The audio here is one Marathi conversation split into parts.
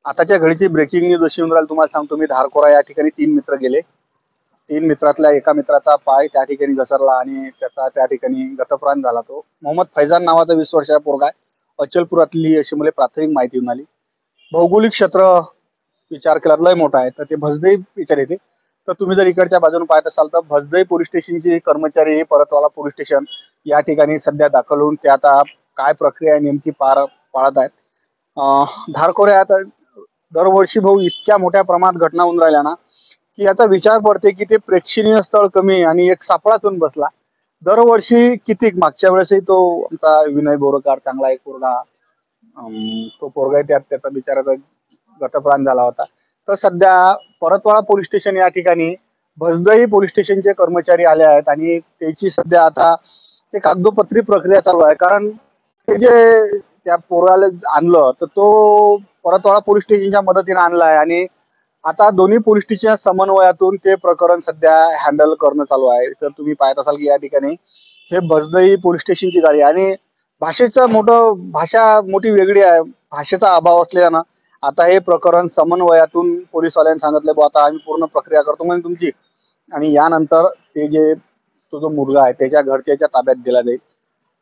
आताच्या घडीची ब्रेकिंग न्यूज अशी येऊन राहिली तुम्हाला सांगतो मी. धारकोरा या ठिकाणी 3 मित्र गेले. 3 मित्रातल्या एका मित्राचा पाय त्या ठिकाणी घसरला आणि त्याचा त्या ठिकाणी गतप्राण झाला. तो मोहम्मद फैजान नावाचा 20 वर्षाचा पोरगा आहे. अचलपुरातली अशी मला प्राथमिक माहिती मिळाली. भौगोलिक क्षेत्र विचार केला लय मोठा आहे, तर ते भसदई विचार येते. तर तुम्ही जर इकडच्या बाजूने पाहत असाल तर भसदई पोलीस स्टेशनचे कर्मचारी हे परतवाला पोलीस स्टेशन या ठिकाणी सध्या दाखल होऊन ते आता काय प्रक्रिया आहे नेमकी पाळत आहेत. धारकोऱ्यात दरवर्षी भाऊ इतक्या मोठ्या प्रमाणात घटना होऊन राहिल्या ना, की याचा विचार पडते की ते प्रेक्षणीय स्थळ कमी आणि एक सापळाच होऊन बसला. दरवर्षी किती मागच्या वेळेसही तो आमचा विनय बोरकर चांगला एक पोरगा, तो पोरगा त्यात त्याचा बिचाराचा गतप्राण झाला होता. तर सध्या परतवाडा पोलीस स्टेशन या ठिकाणी भसदई पोलीस स्टेशनचे कर्मचारी आले आहेत आणि त्याची सध्या आता ते कागदोपत्री प्रक्रिया चालू आहे. कारण ते जे त्या पोराला आणलं तर तो परतवाडा पोलीस स्टेशनच्या मदतीने आणला आहे आणि आता दोन्ही पोलीस स्टेशन समन्वयातून ते प्रकरण सध्या हँडल करणं चालू आहे. तर तुम्ही पाहत असाल की या ठिकाणी हे भसदई पोलीस स्टेशनची गाडी आहे आणि भाषा मोठी वेगळी आहे. भाषेचा अभाव असल्यानं आता हे प्रकरण समन्वयातून पोलीसवाल्यांनी सांगितलं बुवा आता आम्ही पूर्ण प्रक्रिया करतो म्हणजे तुमची, आणि यानंतर ते जे तो जो मुलगा आहे त्याच्या घरच्याच्या ताब्यात दिला जाईल.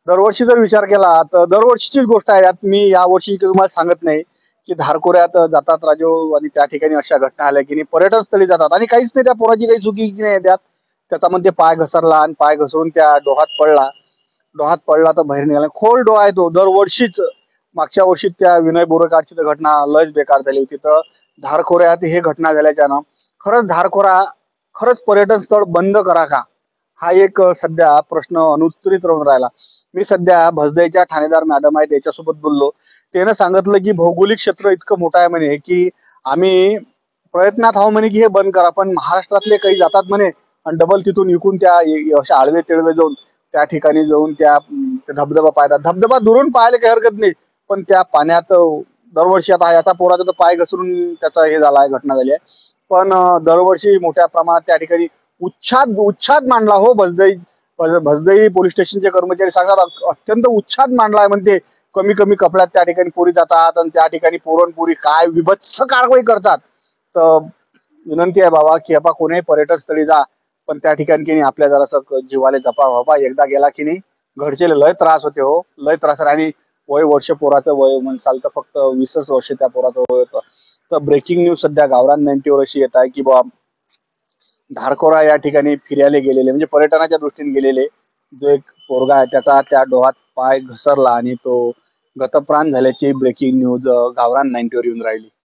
दरवर्षी जर विचार केला तर दरवर्षीचीच गोष्ट आहे. यात मी यावर्षी तुम्हाला सांगत नाही की धारकोऱ्यात जातात राजू आणि त्या ठिकाणी अशा घटना आल्या की पर्यटन स्थळी जातात आणि काहीच नाही, त्या पोराची काही चुकी नाही त्यात. त्याच्यामध्ये पाय घसरला आणि पाय घसरून त्या डोहात पडला. डोहात पडला तर बाहेर निघाला. खोल डोहा आहे तो. दरवर्षीच मागच्या वर्षी त्या विनय बोरकरची तर घटना लयच बेकार झाली होती. तर धारखोऱ्यात हे घटना झाल्याच्यानं खरंच धारखोरा खरंच पर्यटन स्थळ बंद करा का, हा एक सध्या प्रश्न अनुत्तरित राहून राहिला. मी सध्या भसदईच्या ठाणेदार मॅडम आहे त्याच्यासोबत बोललो. त्यानं सांगितलं की भौगोलिक क्षेत्र इतकं मोठं आहे म्हणे की आम्ही प्रयत्नात आहो म्हणे की हे बंद करा, पण महाराष्ट्रातले काही जातात म्हणे आणि डबल तिथून विकून त्या अशा आडवे तिडवे जाऊन त्या ठिकाणी जाऊन ते धबधबा पाहतात. धबधबा दुरून पाहायला काही हरकत नाही, पण त्या पाण्यात दरवर्षी आता याचा पोराचा तर पाय घसरून त्याचा हे झाला आहे, घटना झाली आहे. पण दरवर्षी मोठ्या प्रमाणात त्या ठिकाणी उच्छाद उच्छाद मांडला हो. भसदई पोलीस स्टेशनचे कर्मचारी सांगतात अत्यंत उच्छाद मांडला आहे म्हणते. कमी कमी कपड्यात त्या ठिकाणी पोरी जातात आणि त्या ठिकाणी पुरणपोरी काय विभत्स कारवाई करतात. तर विनंती आहे बाबा की बाबा कोणीही पर्यटन स्थळी जा, पण त्या ठिकाणी की नाही आपल्या जरासं जीवाले जपा बाबा. एकदा गेला की नाही घरचे लय त्रास होते हो, लय त्रास. आणि वर्ष पोराचं वय म्हणसाल तर फक्त 20च वर्ष त्या पोराचं वय होतं. तर ब्रेकिंग न्यूज सध्या गावरान 90वर अशी येत आहे की बा धारकोरा या ठिकाणी फिरायला गेलेले म्हणजे पर्यटनाच्या दृष्टीने गेलेले जो एक पोरगा आहे त्याचा त्या डोहात पाय घसरला आणि तो गतप्राण झाल्याची ब्रेकिंग न्यूज गावरान 90वर येऊन राहिली.